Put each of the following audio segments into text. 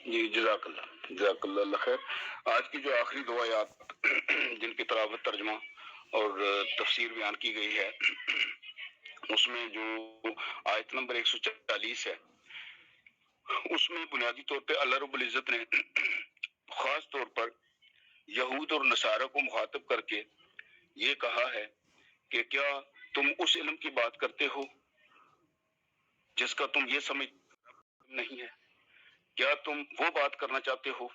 جی جزاک اللہ اللہ خیر۔ آج کی جو آخری دو آیات جن کی تلاوت، ترجمہ اور تفسیر بیان کی گئی ہے، اس میں جو آیت نمبر 140 ہے، اس میں بنیادی طور پہ اللہ رب العزت نے خاص طور پر یہود اور نصارہ کو مخاطب کر کے یہ کہا ہے کہ کیا تم اس علم کی بات کرتے ہو جس کا تم یہ سمجھ نہیں ہے؟ کیا تم وہ بات کرنا چاہتے ہو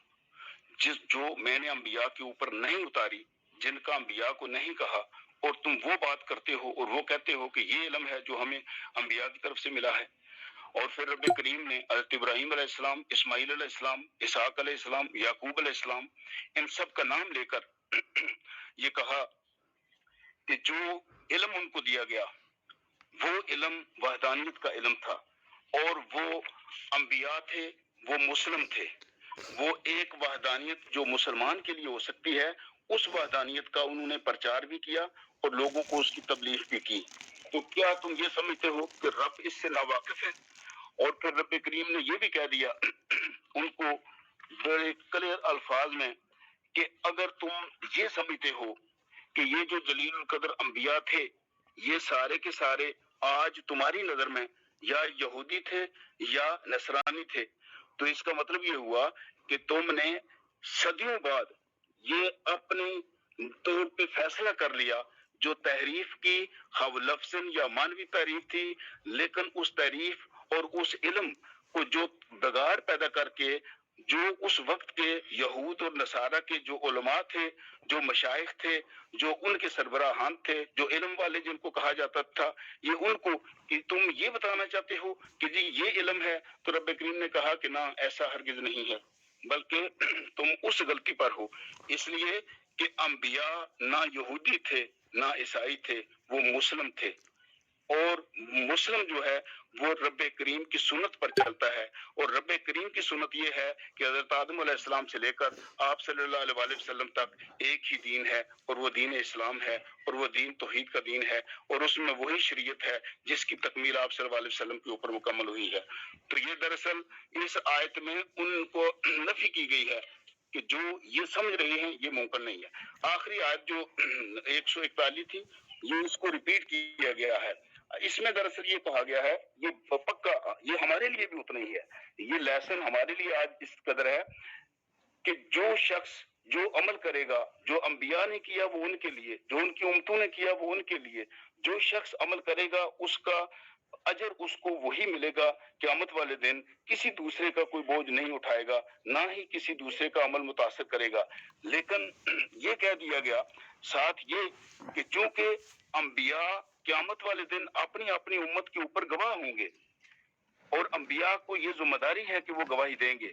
جو میں نے انبیاء کے اوپر نہیں اتاری، جن کا انبیاء کو نہیں کہا، اور تم وہ بات کرتے ہو اور وہ کہتے ہو کہ یہ علم ہے جو ہمیں انبیاء کی طرف سے ملا ہے؟ اور پھر رب کریم نے حضرت ابراہیم علیہ السلام، اسماعیل علیہ السلام، اسحاق علیہ السلام، یعقوب علیہ السلام، ان سب کا نام لے کر یہ کہا کہ جو علم ان کو دیا گیا وہ علم وحدانیت کا علم تھا، اور وہ انبیاء تھے، وہ مسلم تھے، وہ ایک وحدانیت جو مسلمان کے لیے ہو سکتی ہے، اس وحدانیت کا انہوں نے پرچار بھی کیا اور لوگوں کو اس کی تبلیغ بھی کی۔ تو کیا تم یہ سمجھتے ہو کہ رب اس سے ناواقف ہے؟ اور پھر رب کریم نے یہ بھی کہہ دیا ان کو بڑے کلیئر الفاظ میں کہ اگر تم یہ سمجھتے ہو کہ یہ جو جلیل القدر انبیاء تھے یہ سارے کے سارے آج تمہاری نظر میں یا یہودی تھے یا نصرانی تھے، تو اس کا مطلب یہ ہوا کہ تم نے صدیوں بعد یہ اپنی طور پہ فیصلہ کر لیا جو تحریف کی، خواہ لفظاً یا مانوی تعریف تھی، لیکن اس تعریف اور اس علم کو جو بگاڑ پیدا کر کے جو اس وقت کے یہود اور نصارہ کے جو علماء تھے، جو مشائخ تھے، جو ان کے سربراہان تھے، جو علم والے جن کو کہا جاتا تھا، یہ ان کو کہ تم یہ بتانا چاہتے ہو کہ جی یہ علم ہے، تو رب کریم نے کہا کہ نہ، ایسا ہرگز نہیں ہے، بلکہ تم اس غلطی پر ہو، اس لیے کہ انبیاء نہ یہودی تھے نہ عیسائی تھے، وہ مسلم تھے، اور مسلم جو ہے وہ رب کریم کی سنت پر چلتا ہے، اور رب کریم کی سنت یہ ہے کہ حضرت آدم علیہ السلام سے لے کر آپ صلی اللہ علیہ وسلم تک ایک ہی دین ہے، اور وہ دین اسلام ہے، اور وہ دین توحید کا دین ہے، اور اس میں وہی شریعت ہے جس کی تکمیل آپ صلی اللہ علیہ وسلم کے اوپر مکمل ہوئی ہے۔ تو یہ دراصل اس آیت میں ان کو نفی کی گئی ہے کہ جو یہ سمجھ رہے ہیں یہ ممکن نہیں ہے۔ آخری آیت جو 141 تھی، یہ اس کو ریپیٹ کیا گیا ہے، اس میں دراصل یہ کہا گیا ہے، یہ پکا، یہ ہمارے لیے بھی اتنا ہی ہے، یہ لیسن ہمارے لیے آج اس قدر ہے کہ جو شخص جو عمل کرے گا، جو انبیاء نے کیا وہ ان کے لیے، جو ان کی امتوں نے کیا وہ ان کے لیے، جو شخص عمل کرے گا اس کا اجر اس کو وہی ملے گا قیامت والے دن، کسی دوسرے کا کوئی بوجھ نہیں اٹھائے گا، نہ ہی کسی دوسرے کا عمل متاثر کرے گا۔ لیکن یہ کہہ دیا گیا ساتھ یہ کہ چونکہ انبیاء قیامت والے دن اپنی اپنی امت کے اوپر گواہ ہوں گے، اور انبیاء کو یہ ذمہ داری ہے کہ وہ گواہی دیں گے،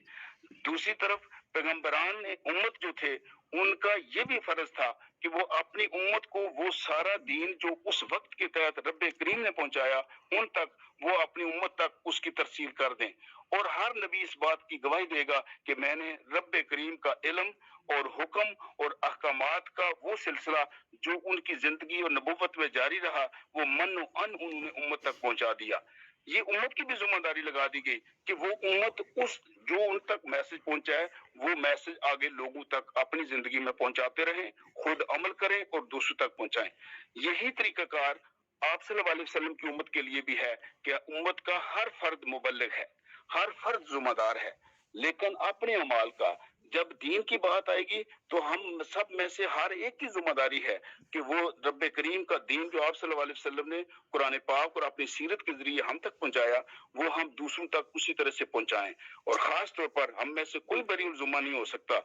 دوسری طرف پیغمبران نے امت جو تھے ان کا یہ بھی فرض تھا کہ وہ اپنی امت کو وہ سارا دین جو اس وقت کے تحت رب کریم نے پہنچایا ان تک، وہ اپنی امت تک اس کی ترسیل کر دیں، اور ہر نبی اس بات کی گواہی دے گا کہ میں نے رب کریم کا علم اور حکم اور احکامات کا وہ سلسلہ جو ان کی زندگی اور نبوت میں جاری رہا وہ من و ان انہوں نے امت تک پہنچا دیا۔ یہ امت کی بھی ذمہ داری لگا دی گئی کہ وہ امت اس جو ان تک میسج پہنچا ہے وہ میسج آگے لوگوں تک اپنی زندگی میں پہنچاتے رہیں، خود عمل کریں اور دوسروں تک پہنچائیں۔ یہی طریقہ کار آپ صلی اللہ علیہ وسلم کی امت کے لیے بھی ہے کہ امت کا ہر فرد مبلغ ہے، ہر فرد ذمہ دار ہے، لیکن اپنے اعمال کا جب دین کی بات آئے گی تو ہم سب میں سے ہر ایک کی ذمہ داری ہے کہ وہ رب کریم کا دین جو آپ صلی اللہ علیہ وسلم نے قرآن پاک اور اپنی سیرت کے ذریعے ہم تک پہنچایا وہ ہم دوسروں تک اسی طرح سے پہنچائیں، اور خاص طور پر ہم میں سے کوئی بری الذمہ نہیں ہو سکتا،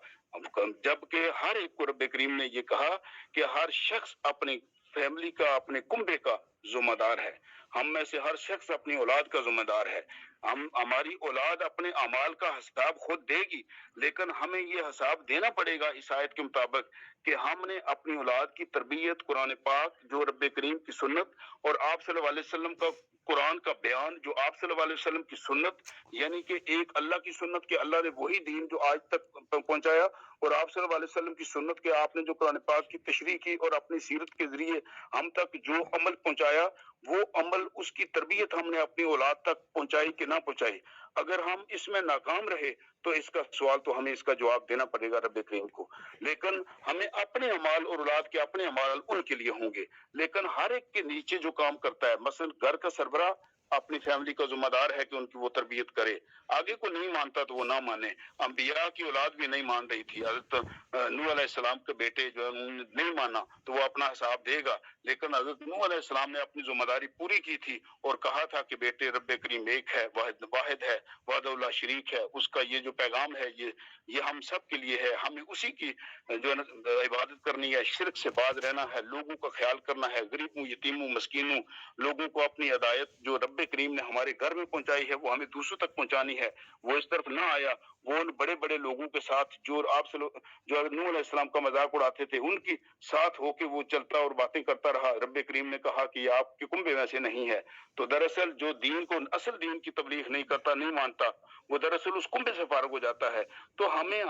جبکہ ہر ایک کو رب کریم نے یہ کہا کہ ہر شخص اپنی فیملی کا، اپنے کنبے کا ذمہ دار ہے، ہم میں سے ہر شخص اپنی اولاد کا ذمہ دار ہے، ہماری اولاد اپنے اعمال کا حساب خود دے گی، لیکن ہمیں یہ حساب دینا پڑے گا اس آیت کے مطابق کہ ہم نے اپنی اولاد کی تربیت قرآن پاک جو رب کریم کی سنت اور آپ صلی اللہ علیہ وسلم کا قرآن کا بیان جو آپ صلی اللہ علیہ وسلم کی سنت، یعنی کہ ایک اللہ کی سنت کہ اللہ نے وہی دین جو آج تک پہنچایا، اور آپ صلی اللہ علیہ وسلم کی سنت کہ آپ نے جو قرآن پاک کی تشریح کی اور اپنی سیرت کے ذریعے ہم تک جو عمل پہنچایا وہ عمل اس کی تربیت ہم نے اپنی اولاد تک پہنچائی کہ نہ پہنچائی. اگر ہم اس میں ناکام رہے تو اس کا سوال تو ہمیں اس کا جواب دینا پڑے گا رب کریم کو. لیکن ہمیں اپنے اعمال اور اولاد کے اپنے اعمال ان کے لیے ہوں گے. لیکن ہر ایک کے نیچے جو کام کرتا ہے، مثلا گھر کا سربراہ اپنی فیملی کا ذمہ دار ہے کہ ان کی وہ تربیت کرے. آگے کو نہیں مانتا تو وہ نہ مانے. انبیاء کی اولاد بھی نہیں مان رہی تھی. حضرت نوح علیہ السلام کے بیٹے جو نہیں مانا تو وہ اپنا حساب دے گا. لیکن حضرت نوح علیہ السلام نے اپنی ذمہ داری پوری کی تھی اور کہا تھا کہ بیٹے رب کریم ایک ہے، واحد ہے، وحدہ اللہ شریک ہے. اس کا یہ جو پیغام ہے یہ ہم سب کے لیے ہے. ہمیں اسی کی جو عبادت کرنی ہے، شرک سے باز رہنا ہے، لوگوں کا خیال کرنا ہے، غریبوں، یتیموں، مسکینوں، لوگوں کو اپنی ہدایت جو رب کریم نے ہمارے گھر میں پہنچائی ہے وہ ہمیں دوسروں تک پہنچانی ہے. وہ اس طرف نہ آیا. وہ ان بڑے بڑے لوگوں کے ساتھ جو آپ سے جو نوح علیہ السلام کا مذاق اڑاتے تھے ان کی ساتھ ہو کے وہ چلتا اور باتیں کرتا رہا. رب کریم نے کہا کہ یہ آپ کے کنبے میں سے نہیں ہے. تو دراصل جو دین کو، اصل دین کی تبلیغ نہیں کرتا، نہیں مانتا، وہ دراصل اس کنبے سے فارغ ہو جاتا ہے. تو ہمیں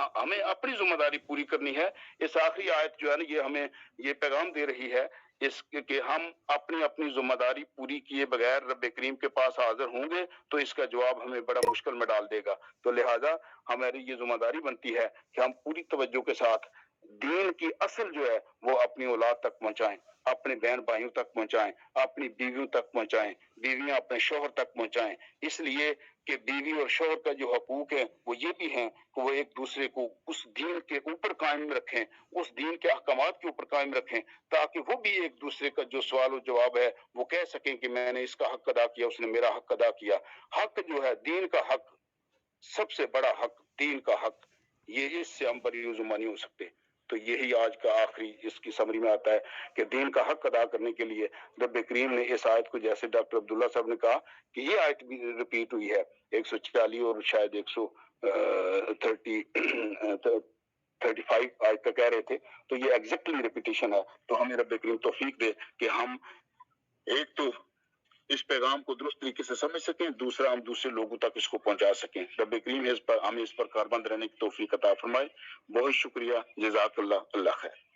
اپنی ذمہ داری پوری کرنی ہے. اس آخری آیت جو ہے نا، یہ ہمیں یہ پیغام دے رہی ہے اس کہ ہم اپنی ذمہ داری پوری کیے بغیر رب کریم کے پاس حاضر ہوں گے تو اس کا جواب ہمیں بڑا مشکل میں ڈال دے گا. تو لہٰذا ہماری یہ ذمہ داری بنتی ہے کہ ہم پوری توجہ کے ساتھ دین کی اصل جو ہے وہ اپنی اولاد تک پہنچائیں، اپنے بہن بھائیوں تک پہنچائیں، اپنی بیویوں تک پہنچائیں، بیویاں اپنے شوہر تک پہنچائیں. اس لیے کہ بیوی اور شوہر کا جو حقوق ہے وہ یہ بھی ہیں کہ وہ ایک دوسرے کو اس دین کے اوپر قائم رکھیں، اس دین کے احکامات کے اوپر قائم رکھیں، تاکہ وہ بھی ایک دوسرے کا جو سوال و جواب ہے وہ کہہ سکیں کہ میں نے اس کا حق ادا کیا، اس نے میرا حق ادا کیا. حق جو ہے دین کا حق، سب سے بڑا حق دین کا حق، یہ اس سے ہم بری زبان نہیں ہو سکتے. تو یہی آج کا آخری اس کی سمری میں آتا ہے کہ دین کا حق ادا کرنے کے لیے رب کریم نے اس آیت کو، جیسے ڈاکٹر عبداللہ صاحب نے کہا کہ یہ آیت بھی ریپیٹ ہوئی ہے 140 اور شاید 135 آیت کا کہہ رہے تھے. تو یہ ایگزیکٹلی ریپیٹیشن ہے. تو ہمیں رب کریم توفیق دے کہ ہم ایک تو اس پیغام کو درست طریقے سے سمجھ سکیں، دوسرا ہم دوسرے لوگوں تک اس کو پہنچا سکیں. رب کریم ہمیں اس پر کاربند رہنے کی توفیق عطا فرمائے. بہت شکریہ. جزاک اللہ. اللہ خیر.